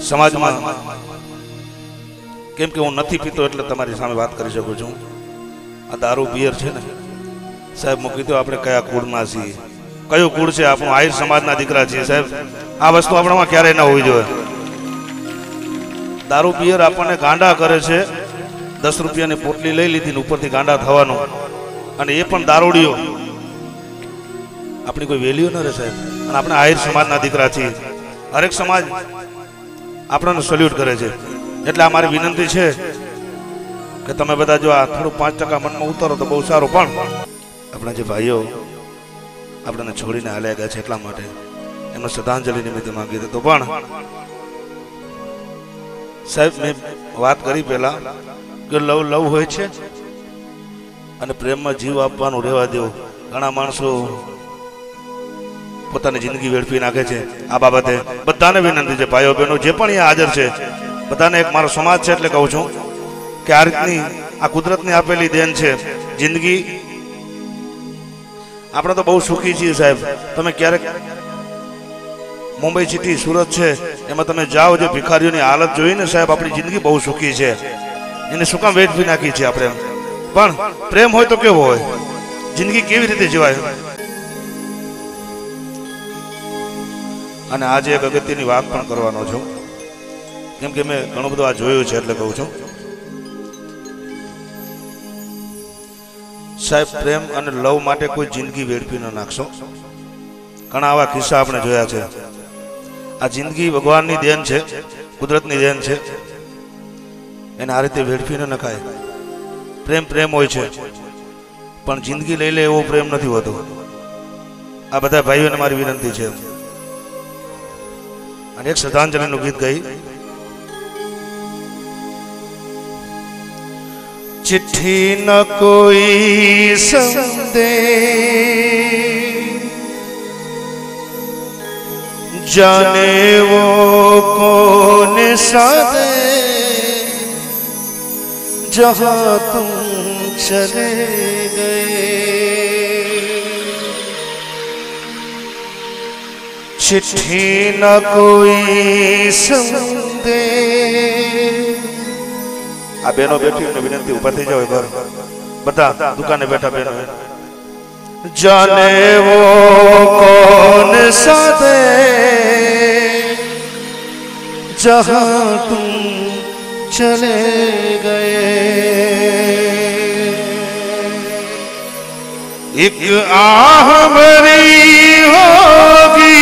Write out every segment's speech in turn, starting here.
समाज में केम के हूँ नहीं पीतो एटले तमारी सामे बात करी सकूं छूं। आ दारू बियर छे ने साहेब मूकी दो आपणे कया कूड़मां छीए, कयो कूड़ छे, आपणो आहिर समाजना दीकरा छीए साहेब। आ वस्तु आपणामां क्यारेय न होवी जोईए। दारू बियर आपणे गांडा करे छे। 10 रुपयानी पोटली लई लीधी ने उपरथी गांडा थवानुं, अने ए पण दारूडियो। अपनी कोई वेल्यू न रहे साहेब। अने आपणे आहिर समाजना दीकरा छीए। हरेक समाज आपणाने सल्यूट करे छे। એટલે આ મારી વિનંતી છે કે તમે બધા જો આ થોડું 5% મનમાં ઉતારો તો બહુ સારું। પણ આપણા જે ભાઈઓ આપણને છોડીને હાલ્યા ગયા છે એટલા માટે એમનો શ્રદ્ધાંજલિ નિમિત્તે માંગી દે। તો પણ સાહેબ મેં વાત કરી પહેલા કે લવ લવ હોય છે અને પ્રેમમાં જીવ આપવાનું રહેવા દેવું। ઘણા માણસો પોતાની જિંદગી વેડફી નાખે છે। આ બાબતે બધાને વિનંતી છે, ભાઈઓ બહેનો જે પણ અહીંયા હાજર છે બધાને એક મારો સમાજ છે એટલે કહું છું કે આ રીતની આ કુદરતની આપેલી દેન છે જિંદગી। આપણે તો બહુ સુખી છીએ સાહેબ। તમે ક્યારેક મુંબઈ સિટી સુરત છે એમાં તમે જાઓ, જે ભિખારીઓની હાલત જોઈને સાહેબ આપણી જિંદગી બહુ સુખી છે। એને શું કામ વેઠવી નાખી છે આપણે। પણ પ્રેમ હોય તો કેવો હોય, જિંદગી કેવી રીતે જીવાય। અને આજે એક અગત્યની વાત પણ કરવાનો છું, કેમ કે મેં ઘણું બધું આ જોયું છે એટલે કહું છું સાહેબ। પ્રેમ અને લવ માટે કોઈ જિંદગી વેડફી ન નાખશો। ઘણા આવા કિસ્સા આપણે જોયા છે। આ જિંદગી ભગવાનની દેન છે, કુદરતની દેન છે, એને આ રીતે વેડફી ન નખાય। પ્રેમ પ્રેમ હોય છે પણ જિંદગી લઈ લે એવો પ્રેમ નથી હોતો। આ બધા ભાઈઓને મારી વિનંતી છે। અને એક શ્રદ્ધાંજલિનું ગીત ગાઈ। चिट्ठी न कोई संदेश, जाने वो कौन सा देश, जहां तुम चले गए। चिट्ठी न कोई संदेश। आ बहनों बैठी विनंती ऊपर थी जाओ घर बता दुकाने बैठा बहनों। जाने वो कौन सा देश, जहां तुम चले गए। एक आह भरी होगी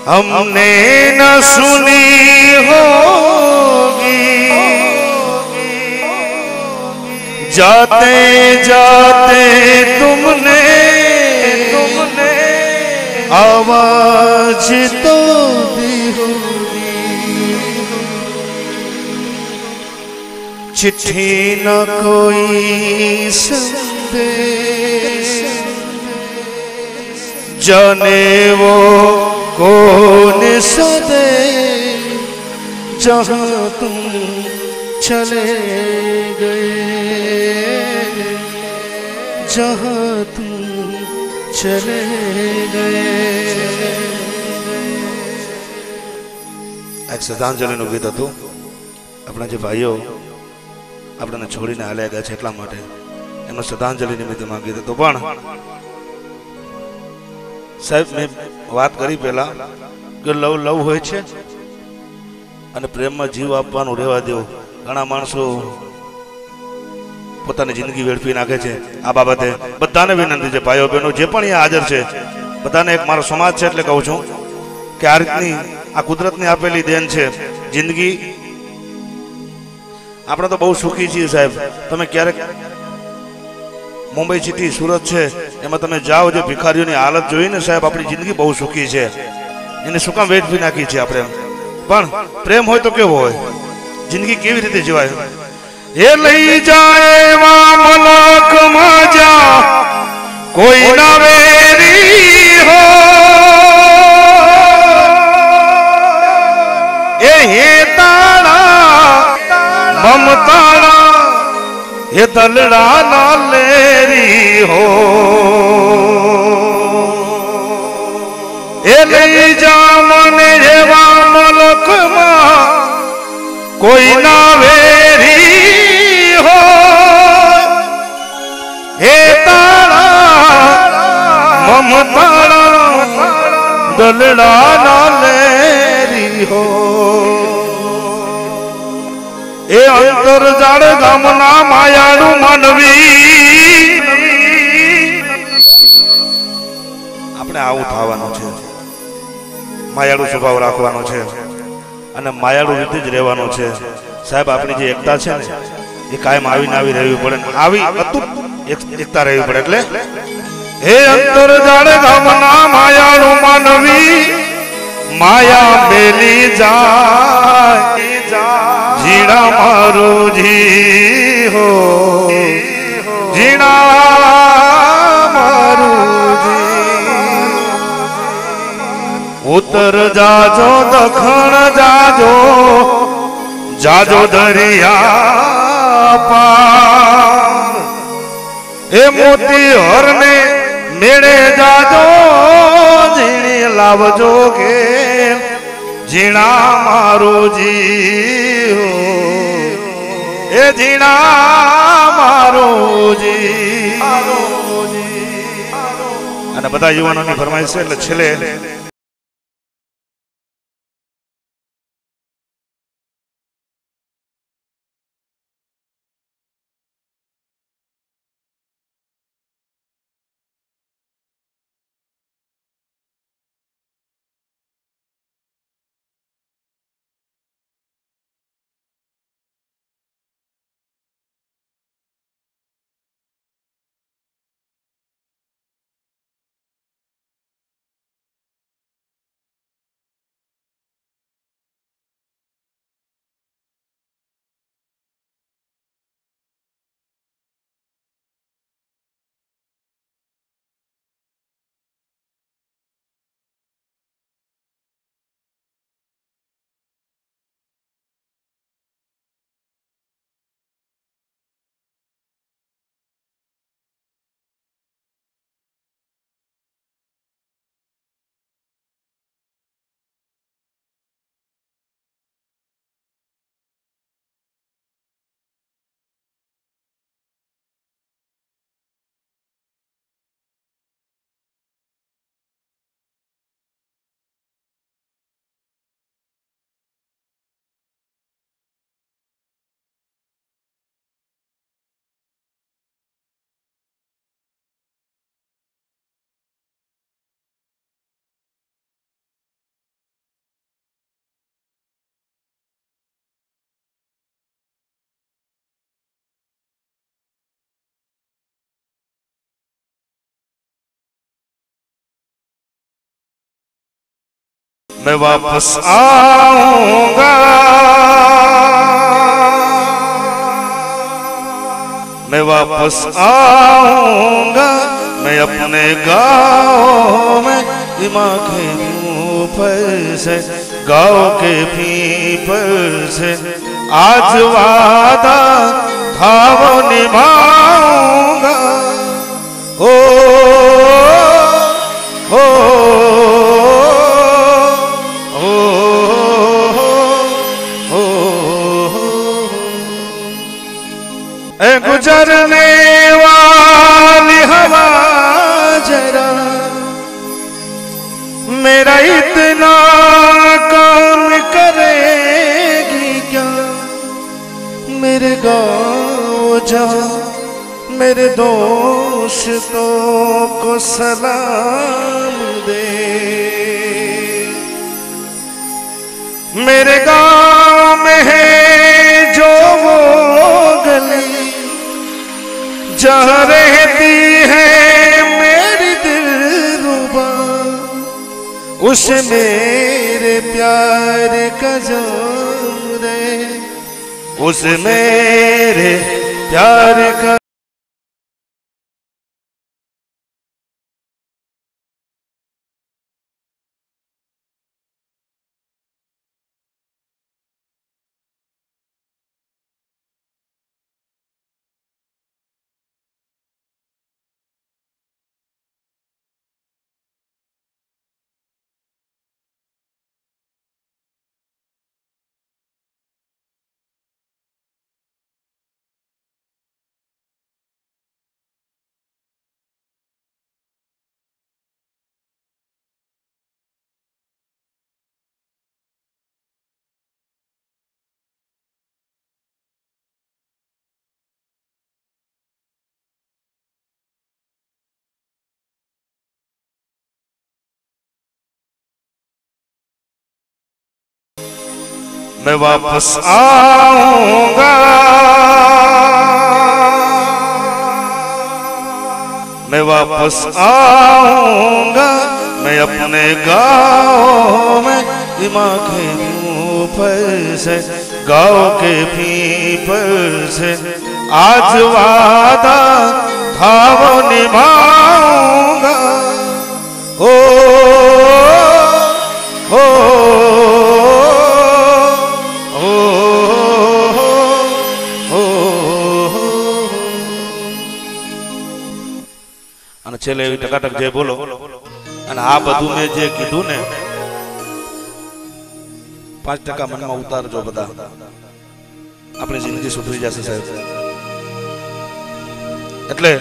हमने न सुनी होगी, जाते जाते तुमने आवाज तो दी होगी। चिट्ठी न कोई संदेश, जाने वो कौन सा देश, जहां तुम चले गए, जहां तुम चले गए। एक श्रद्धांजलिનું ગીત હતું। આપણા જે ભાઈઓ આપણને છોડીને હાલ્યા ગયા છે એટલા માટે એમનો શ્રદ્ધાંજલિ નિમિત્તે માંગી દે। તો પણ સાહેબ મેં વાત કરી પહેલા કે લવ લવ હોય છે અને પ્રેમમાં જીવ આપવાનું રહેવા દેવું। ઘણા માણસો પોતાની જિંદગી વેડફી નાખે છે। આ બાબતે બધાને વિનંતી છે, ભાઈઓ બહેનો જે પણ અહીંયા હાજર છે બધાને એક મારો સમાજ છે એટલે કહું છું કે આ રીતની આ કુદરતની આપેલી દેન છે જિંદગી। આપણે તો બહુ સુખી છીએ સાહેબ। તમે ક્યારેક મુંબઈ સિટી સુરત છે એમાં તમે જાઓ, જે ભિખારીઓની હાલત જોઈને સાહેબ આપણી જિંદગી બહુ સુખી છે। એને શું કામ વેઠવી નાખી છે આપણે। પણ પ્રેમ હોય તો કેવો હોય, જિંદગી કેવી રીતે જીવાય। એ લઈ જાય વા મલક માં જા કોઈ ના વેરી હો, એ હેતાળા મમતાળા એ દલડા ના લેરી હો। લઈ જા મને એવા મલકમાં કોઈ ના વેરી હો હે તારા મમતાળા દલડા ના લેરી હો એ અંતર જાડ ગામના માયાળું માનવી આપણે આવું થવાનું છે માયાળું સ્વભાવ રાખવાનો છે અને માયાળું રીતે જ રહેવાનો છે સાહેબ આપણી જે એકતા છે ને એ કાયમ આવીને આવી રહેવી પડે આવી અતૂટ એકતા રહેવી પડે એટલે હે અંતર જાડ ગામના માયાળું માનવી માયા મેલી જાય જીણા મારું જી હો જીણા મારું જી ઉત્તર જાજો દખણ જાજો જાજો દરિયા પાર એ મોતી હરને મેળે જાજો ઝીણી લાવજો કે ઝીણા મારો જી એ ઝીણા મારો જી અને બધા યુવાનોની ફરમાઈશ છે એટલે છેલ્લે मैं वापस आऊंगा मैं अपने गाँव में दिमाग के ऊपर से गाँव के पीपर से आज वादा था वो निभाऊंगा ओ गुजरने वाली हवा जरा मेरा इतना काम करेगी क्या मेरे गाँव जा मेरे दोस्तों को सलाम दे मेरे गाँव में है जो वो गली जहाँ रहती है मेरी दिलरुबा उस मेरे प्यार का जाम रे उस मेरे प्यार का मैं वापस आऊंगा, मैं वापस आऊंगा, मैं अपने गाँव में माँ के ऊपर से, गाँव के पीपर से आज वादा था वो निभाऊंगा। ओ ओ અને છેલ્લે એવી ટકાટક જે બોલો અને આ બધું મેં જે કીધું ને 5% મનમાં ઉતારજો બધા, આપણી જિંદગી સુધરી જશે સાહેબ। એટલે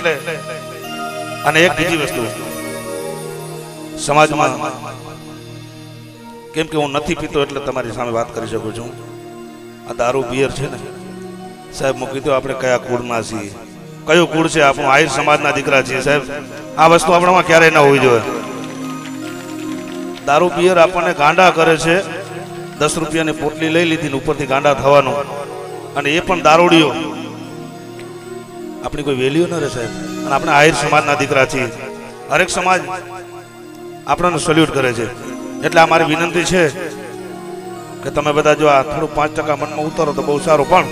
અને એક બીજી વસ્તુ સમાજમાં, કેમ કે હું નથી પીતો એટલે તમારી સામે વાત કરી શકું છું, આ દારૂ બિયર છે ને સાહેબ, મૂકી દો આપણે કયા કુળના છીએ, કયું કુળ છે આપણું, આહિર સમાજના દીકરા છીએ સાહેબ। આ વસ્તુ આપણામાં ક્યારેય ના હોવી જોઈએ। દારૂ બિયર આપણને ગાંડા કરે છે, 10 રૂપિયાની પોટલી લઈ લીધી ને ઉપરથી ગાંડા થવાનું, અને એ પણ દારૂડીઓ, આપણી કોઈ વેલ્યુ ન રહે સાહેબ। અને આપણે આહિર સમાજના દીકરા છીએ, હરેક સમાજ આપણને સલ્યુટ કરે છે। એટલે આ મારી વિનંતી છે કે તમે બધા જો આ થોડું 5% મનમાં ઉતારો તો બહુ સારું। પણ